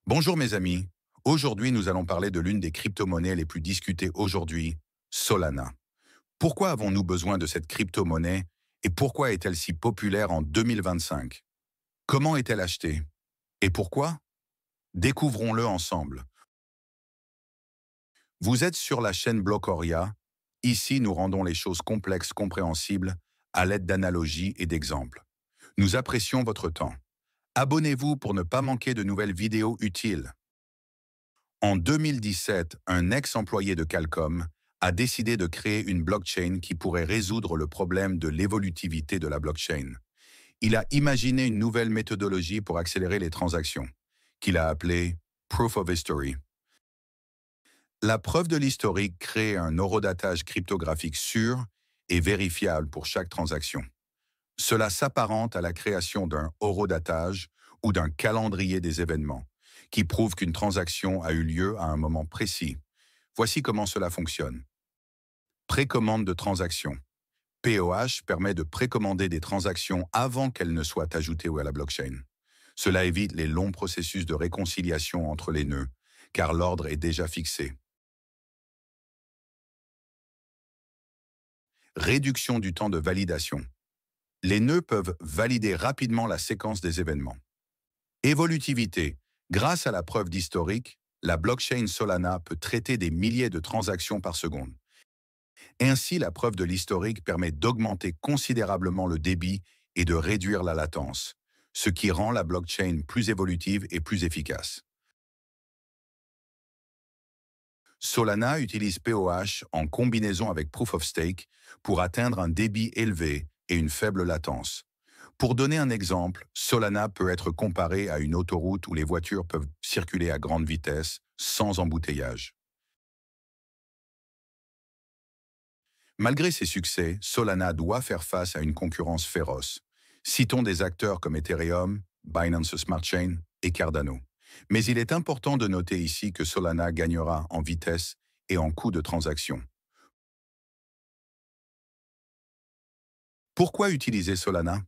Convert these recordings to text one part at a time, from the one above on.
Bonjour mes amis, aujourd'hui nous allons parler de l'une des crypto-monnaies les plus discutées aujourd'hui, Solana. Pourquoi avons-nous besoin de cette crypto-monnaie et pourquoi est-elle si populaire en 2025? Comment est-elle achetée? Et pourquoi? Découvrons-le ensemble. Vous êtes sur la chaîne Blocoria. Ici, nous rendons les choses complexes compréhensibles à l'aide d'analogies et d'exemples. Nous apprécions votre temps. Abonnez-vous pour ne pas manquer de nouvelles vidéos utiles. En 2017, un ex-employé de Qualcomm a décidé de créer une blockchain qui pourrait résoudre le problème de l'évolutivité de la blockchain. Il a imaginé une nouvelle méthodologie pour accélérer les transactions, qu'il a appelée Proof of History. La preuve de l'historique crée un horodatage cryptographique sûr et vérifiable pour chaque transaction. Cela s'apparente à la création d'un horodatage ou d'un calendrier des événements, qui prouve qu'une transaction a eu lieu à un moment précis. Voici comment cela fonctionne. Précommande de transaction. POH permet de précommander des transactions avant qu'elles ne soient ajoutées à la blockchain. Cela évite les longs processus de réconciliation entre les nœuds, car l'ordre est déjà fixé. Réduction du temps de validation. Les nœuds peuvent valider rapidement la séquence des événements. Évolutivité. Grâce à la preuve d'historique, la blockchain Solana peut traiter des milliers de transactions par seconde. Ainsi, la preuve de l'historique permet d'augmenter considérablement le débit et de réduire la latence, ce qui rend la blockchain plus évolutive et plus efficace. Solana utilise POH en combinaison avec Proof of Stake pour atteindre un débit élevé et une faible latence. Pour donner un exemple, Solana peut être comparé à une autoroute où les voitures peuvent circuler à grande vitesse sans embouteillage. Malgré ses succès, Solana doit faire face à une concurrence féroce. Citons des acteurs comme Ethereum, Binance Smart Chain et Cardano. Mais il est important de noter ici que Solana gagnera en vitesse et en coût de transaction. Pourquoi utiliser Solana?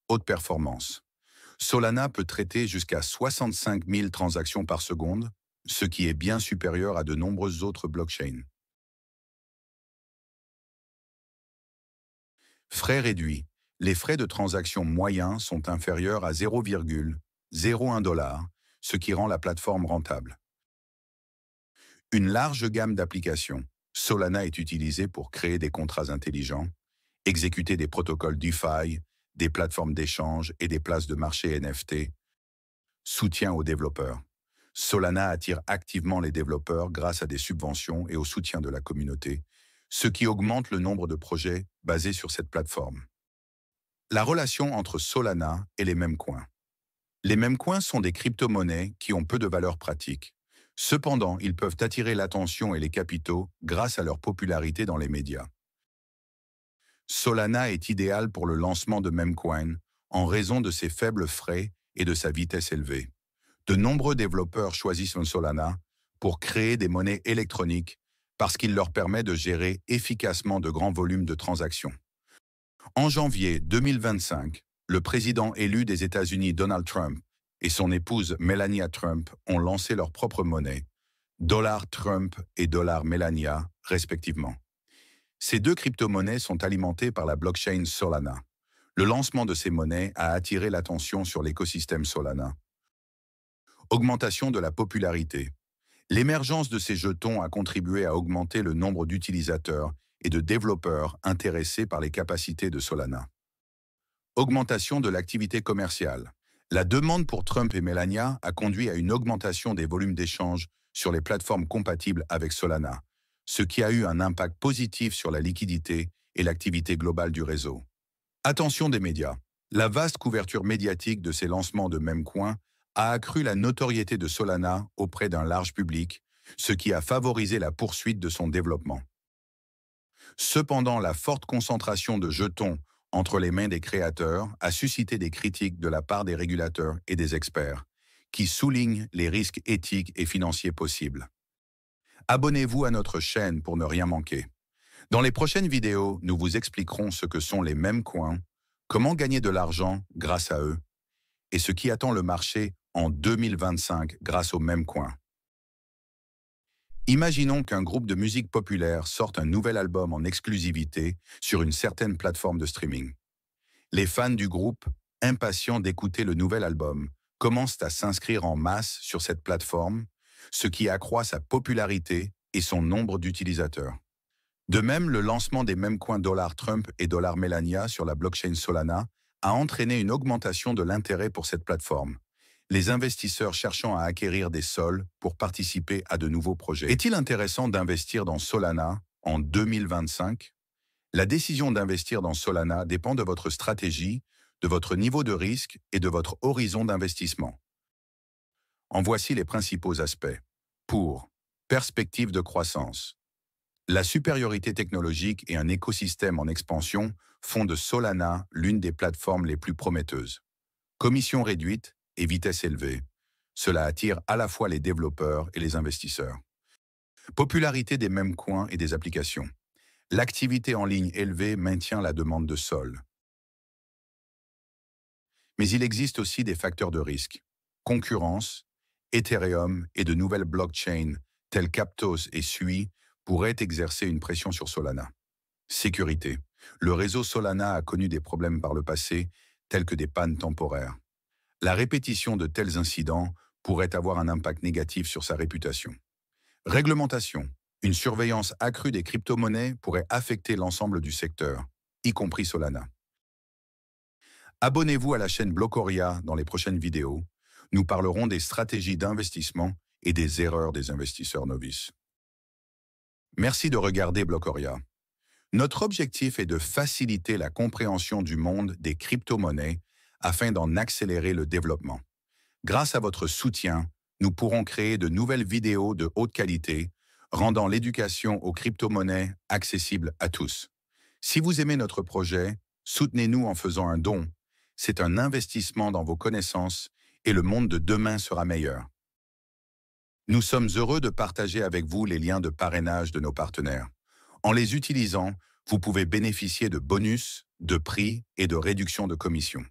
Haute performance. Solana peut traiter jusqu'à 65 000 transactions par seconde, ce qui est bien supérieur à de nombreuses autres blockchains. Frais réduits. Les frais de transaction moyens sont inférieurs à 0,01 $, ce qui rend la plateforme rentable. Une large gamme d'applications. Solana est utilisée pour créer des contrats intelligents, exécuter des protocoles DeFi, des plateformes d'échange et des places de marché NFT. Soutien aux développeurs. Solana attire activement les développeurs grâce à des subventions et au soutien de la communauté, ce qui augmente le nombre de projets basés sur cette plateforme. La relation entre Solana et les mêmes coins. Les mêmes coins sont des crypto-monnaies qui ont peu de valeur pratique. Cependant, ils peuvent attirer l'attention et les capitaux grâce à leur popularité dans les médias. Solana est idéal pour le lancement de Memecoin en raison de ses faibles frais et de sa vitesse élevée. De nombreux développeurs choisissent Solana pour créer des monnaies électroniques parce qu'il leur permet de gérer efficacement de grands volumes de transactions. En janvier 2025, le président élu des États-Unis Donald Trump et son épouse Melania Trump ont lancé leur propre monnaie, Dollar Trump et Dollar Melania, respectivement. Ces deux crypto-monnaies sont alimentées par la blockchain Solana. Le lancement de ces monnaies a attiré l'attention sur l'écosystème Solana. Augmentation de la popularité. L'émergence de ces jetons a contribué à augmenter le nombre d'utilisateurs et de développeurs intéressés par les capacités de Solana. Augmentation de l'activité commerciale. La demande pour Trump et Melania a conduit à une augmentation des volumes d'échanges sur les plateformes compatibles avec Solana, ce qui a eu un impact positif sur la liquidité et l'activité globale du réseau. Attention des médias. La vaste couverture médiatique de ces lancements de Memecoin a accru la notoriété de Solana auprès d'un large public, ce qui a favorisé la poursuite de son développement. Cependant, la forte concentration de jetons entre les mains des créateurs a suscité des critiques de la part des régulateurs et des experts, qui soulignent les risques éthiques et financiers possibles. Abonnez-vous à notre chaîne pour ne rien manquer. Dans les prochaines vidéos, nous vous expliquerons ce que sont les Memecoins, comment gagner de l'argent grâce à eux, et ce qui attend le marché en 2025 grâce au même coin. Imaginons qu'un groupe de musique populaire sorte un nouvel album en exclusivité sur une certaine plateforme de streaming. Les fans du groupe, impatients d'écouter le nouvel album, commencent à s'inscrire en masse sur cette plateforme, ce qui accroît sa popularité et son nombre d'utilisateurs. De même, le lancement des mêmes coins $Trump et $Melania sur la blockchain Solana a entraîné une augmentation de l'intérêt pour cette plateforme, les investisseurs cherchant à acquérir des sols pour participer à de nouveaux projets. Est-il intéressant d'investir dans Solana en 2025? La décision d'investir dans Solana dépend de votre stratégie, de votre niveau de risque et de votre horizon d'investissement. En voici les principaux aspects. Pour perspective de croissance. La supériorité technologique et un écosystème en expansion font de Solana l'une des plateformes les plus prometteuses. Commission réduite et vitesse élevée. Cela attire à la fois les développeurs et les investisseurs. Popularité des mêmes coins et des applications. L'activité en ligne élevée maintient la demande de Sol. Mais il existe aussi des facteurs de risque. Concurrence, Ethereum et de nouvelles blockchains telles qu'Aptos et Sui pourraient exercer une pression sur Solana. Sécurité. Le réseau Solana a connu des problèmes par le passé, tels que des pannes temporaires. La répétition de tels incidents pourrait avoir un impact négatif sur sa réputation. Réglementation. Une surveillance accrue des crypto-monnaies pourrait affecter l'ensemble du secteur, y compris Solana. Abonnez-vous à la chaîne Blocoria dans les prochaines vidéos. Nous parlerons des stratégies d'investissement et des erreurs des investisseurs novices. Merci de regarder Blocoria. Notre objectif est de faciliter la compréhension du monde des crypto-monnaies afin d'en accélérer le développement. Grâce à votre soutien, nous pourrons créer de nouvelles vidéos de haute qualité, rendant l'éducation aux crypto-monnaies accessible à tous. Si vous aimez notre projet, soutenez-nous en faisant un don. C'est un investissement dans vos connaissances et le monde de demain sera meilleur. Nous sommes heureux de partager avec vous les liens de parrainage de nos partenaires. En les utilisant, vous pouvez bénéficier de bonus, de prix et de réduction de commissions.